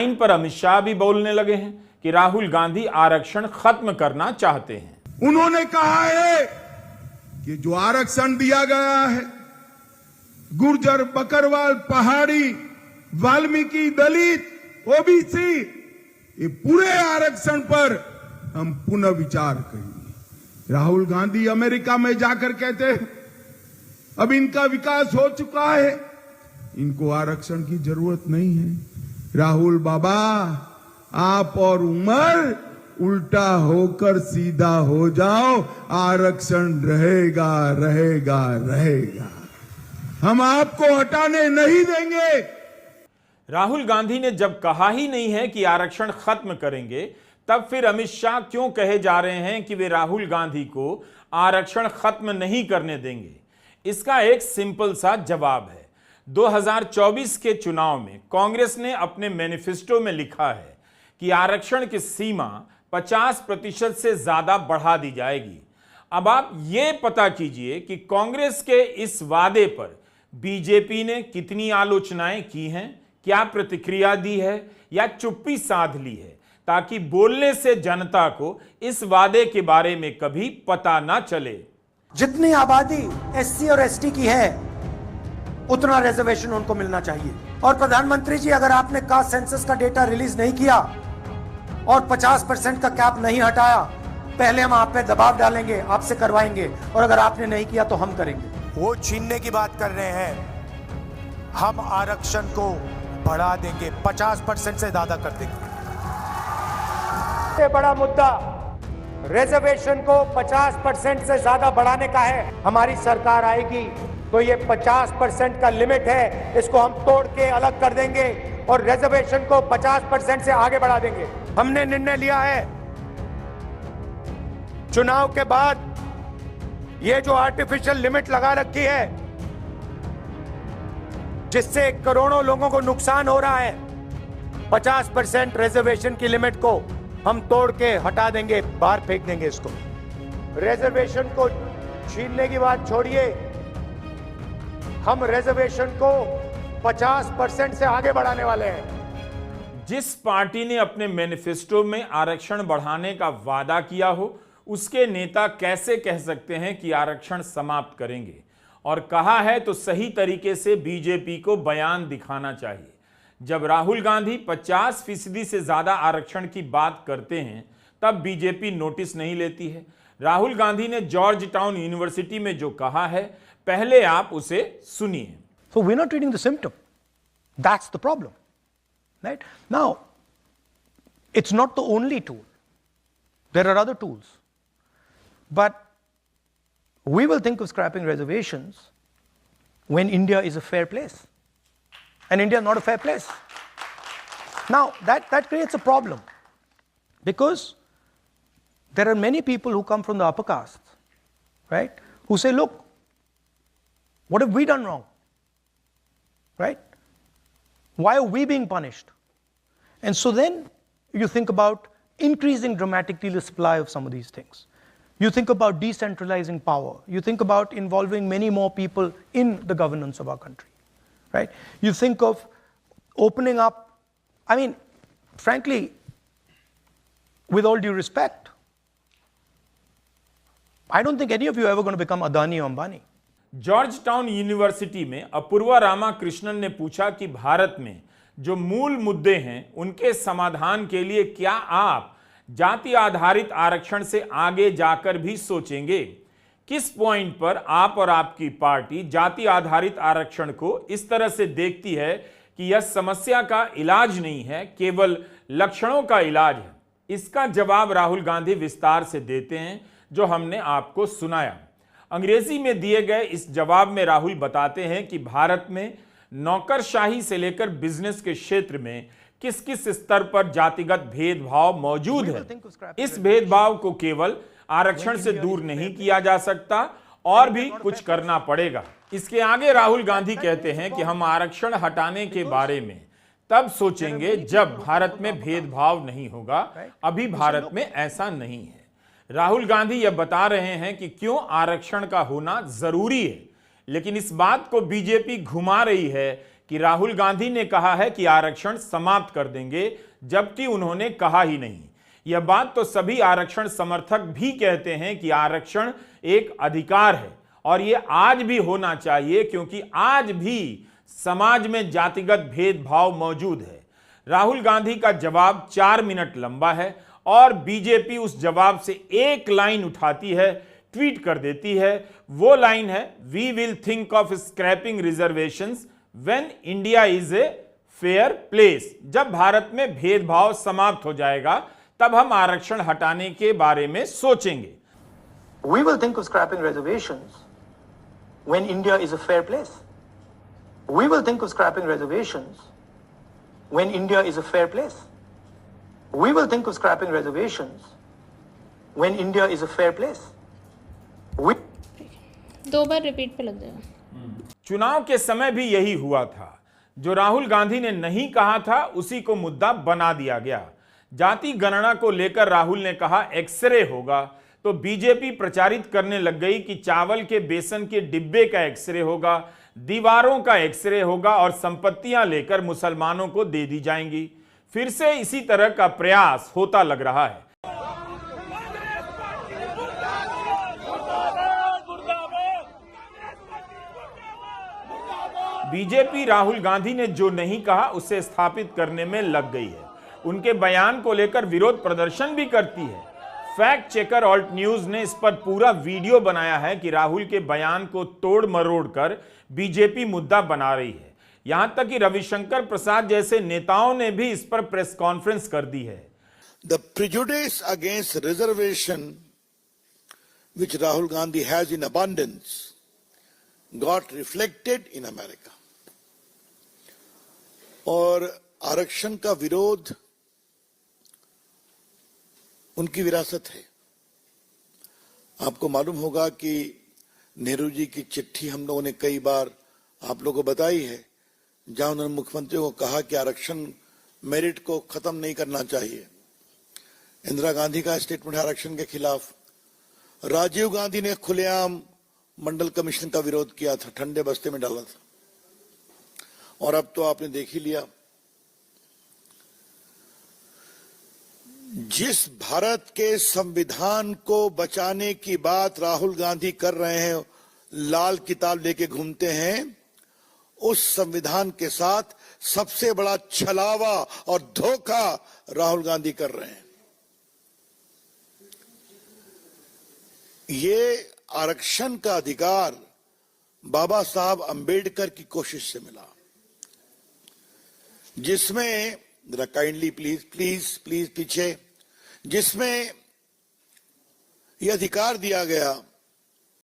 इन पर अमित शाह भी बोलने लगे हैं कि राहुल गांधी आरक्षण खत्म करना चाहते हैं। उन्होंने कहा है कि जो आरक्षण दिया गया है गुर्जर, बकरवाल, पहाड़ी, वाल्मीकि, दलित, ओबीसी, ये पूरे आरक्षण पर हम पुनः विचार करेंगे। राहुल गांधी अमेरिका में जाकर कहते हैं अब इनका विकास हो चुका है, इनको आरक्षण की जरूरत नहीं है। राहुल बाबा, आप और उमर उल्टा होकर सीधा हो जाओ, आरक्षण रहेगा रहेगा रहेगा, हम आपको हटाने नहीं देंगे। राहुल गांधी ने जब कहा ही नहीं है कि आरक्षण खत्म करेंगे, तब फिर अमित शाह क्यों कहे जा रहे हैं कि वे राहुल गांधी को आरक्षण खत्म नहीं करने देंगे? इसका एक सिंपल सा जवाब है। 2024 के चुनाव में कांग्रेस ने अपने मैनिफेस्टो में लिखा है कि आरक्षण की सीमा 50% से ज्यादा बढ़ा दी जाएगी। अब आप ये पता कीजिए कि कांग्रेस के इस वादे पर बीजेपी ने कितनी आलोचनाएं की हैं, क्या प्रतिक्रिया दी है या चुप्पी साध ली है, ताकि बोलने से जनता को इस वादे के बारे में कभी पता ना चले। जितनी आबादी एससी और एसटी की है उतना रिजर्वेशन उनको मिलना चाहिए। और प्रधानमंत्री जी, अगर आपने कास्ट सेंसस का डेटा रिलीज नहीं किया और 50% का कैप नहीं हटाया, पहले हम आप पे दबाव डालेंगे, आपसे करवाएंगे, और अगर आपने नहीं किया तो हम करेंगे। वो छीनने की बात कर रहे हैं, हम आरक्षण को बढ़ा देंगे, 50% से ज्यादा कर देंगे। सबसे बड़ा मुद्दा रिजर्वेशन को 50% से ज्यादा बढ़ाने का है। हमारी सरकार आएगी तो ये 50% का लिमिट है, इसको हम तोड़ के अलग कर देंगे और रिजर्वेशन को 50% से आगे बढ़ा देंगे। हमने निर्णय लिया है चुनाव के बाद ये जो आर्टिफिशियल लिमिट लगा रखी है जिससे करोड़ों लोगों को नुकसान हो रहा है, 50% रिजर्वेशन की लिमिट को हम तोड़ के हटा देंगे, बाहर फेंक देंगे इसको। रिजर्वेशन को छीनने की बात छोड़िए, हम रिजर्वेशन को 50% से आगे बढ़ाने वाले हैं। जिस पार्टी ने अपने मैनिफेस्टो में आरक्षण बढ़ाने का वादा किया हो, उसके नेता कैसे कह सकते हैं कि आरक्षण समाप्त करेंगे? और कहा है तो सही तरीके से बीजेपी को बयान दिखाना चाहिए। जब राहुल गांधी 50% से ज्यादा आरक्षण की बात करते हैं, तब बीजेपी नोटिस नहीं लेती है। राहुल गांधी ने जॉर्ज टाउन यूनिवर्सिटी में जो कहा है, पहले आप उसे सुनिए। So we're not treating the symptom. That's the problem. Right? Now, it's not the only tool. There are other tools. But we will think of scrapping reservations when India is a fair place. And India is not a fair place. Now, that creates a problem. Because there are many people who come from the upper castes, right? Who say, look, what have we done wrong? Right? Why are we being punished? And so then you think about increasing dramatically the supply of some of these things. You think about decentralizing power. You think about involving many more people in the governance of our country. Right? You think of opening up, I mean, frankly, with all due respect, I don't think any of you are ever going to become Adani or Ambani. George town university में अपूर्वा रामाकृष्णन ने पूछा कि भारत में जो मूल मुद्दे हैं उनके समाधान के लिए क्या आप जाति आधारित आरक्षण से आगे जाकर भी सोचेंगे? किस पॉइंट पर आप और आपकी पार्टी जाति आधारित आरक्षण को इस तरह से देखती है कि यह समस्या का इलाज नहीं है, केवल लक्षणों का इलाज है? इसका जवाब राहुल गांधी विस्तार से देते हैं, जो हमने आपको सुनाया। अंग्रेजी में दिए गए इस जवाब में राहुल बताते हैं कि भारत में नौकरशाही से लेकर बिजनेस के क्षेत्र में किस किस स्तर पर जातिगत भेदभाव मौजूद है। इस भेदभाव को केवल आरक्षण से दूर नहीं किया जा सकता, और भी कुछ करना पड़ेगा। इसके आगे राहुल गांधी कहते हैं कि हम आरक्षण हटाने के बारे में तब सोचेंगे जब भारत में भेदभाव नहीं होगा, अभी भारत में ऐसा नहीं है। राहुल गांधी यह बता रहे हैं कि क्यों आरक्षण का होना जरूरी है, लेकिन इस बात को बीजेपी घुमा रही है कि राहुल गांधी ने कहा है कि आरक्षण समाप्त कर देंगे, जबकि उन्होंने कहा ही नहीं। यह बात तो सभी आरक्षण समर्थक भी कहते हैं कि आरक्षण एक अधिकार है और यह आज भी होना चाहिए, क्योंकि आज भी समाज में जातिगत भेदभाव मौजूद है। राहुल गांधी का जवाब 4 मिनट लंबा है और बीजेपी उस जवाब से एक लाइन उठाती है, ट्वीट कर देती है। वो लाइन है, we will think of scrapping reservations when India is a fair place. जब भारत में भेदभाव समाप्त हो जाएगा तब हम आरक्षण हटाने के बारे में सोचेंगे। We will think of scrapping reservations when India is a fair place. We will think of scrapping reservations when India is a fair place. We will think of scrapping reservations when India is a fair place. We 2 bar repeat पे लग जाएगा। चुनाव के समय भी यही हुआ था। जो राहुल गांधी ने नहीं कहा था उसी को मुद्दा बना दिया गया। जाति गणना को लेकर राहुल ने कहा एक्सरे होगा, तो बीजेपी प्रचारित करने लग गई कि चावल के बेसन के डिब्बे का एक्सरे होगा, दीवारों का एक्सरे होगा और संपत्तियां लेकर मुसलमानों को दे दी जाएंगी। फिर से इसी तरह का प्रयास होता लग रहा है। बीजेपी राहुल गांधी ने जो नहीं कहा उसे स्थापित करने में लग गई है। उनके बयान को लेकर विरोध प्रदर्शन भी करती है। फैक्ट चेकर ऑल्ट न्यूज ने इस पर पूरा वीडियो बनाया है कि राहुल के बयान को तोड़ मरोड़ कर बीजेपी मुद्दा बना रही है। यहां तक कि रविशंकर प्रसाद जैसे नेताओं ने भी इस पर प्रेस कॉन्फ्रेंस कर दी है। The prejudice against reservation which Rahul Gandhi has in abundance got reflected in America. और आरक्षण का विरोध उनकी विरासत है। आपको मालूम होगा कि नेहरू जी की चिट्ठी हम लोगों ने कई बार आप लोगों को बताई है, जहां उन्होंने मुख्यमंत्री को कहा कि आरक्षण मेरिट को खत्म नहीं करना चाहिए। इंदिरा गांधी का स्टेटमेंट है आरक्षण के खिलाफ। राजीव गांधी ने खुलेआम मंडल कमीशन का विरोध किया था, ठंडे बस्ते में डाला था। और अब तो आपने देख ही लिया, जिस भारत के संविधान को बचाने की बात राहुल गांधी कर रहे हैं, लाल किताब लेके घूमते हैं, उस संविधान के साथ सबसे बड़ा छलावा और धोखा राहुल गांधी कर रहे हैं। ये आरक्षण का अधिकार बाबा साहब अंबेडकर की कोशिश से मिला, जिसमें जरा काइंडली प्लीज पीछे, जिसमें यह अधिकार दिया गया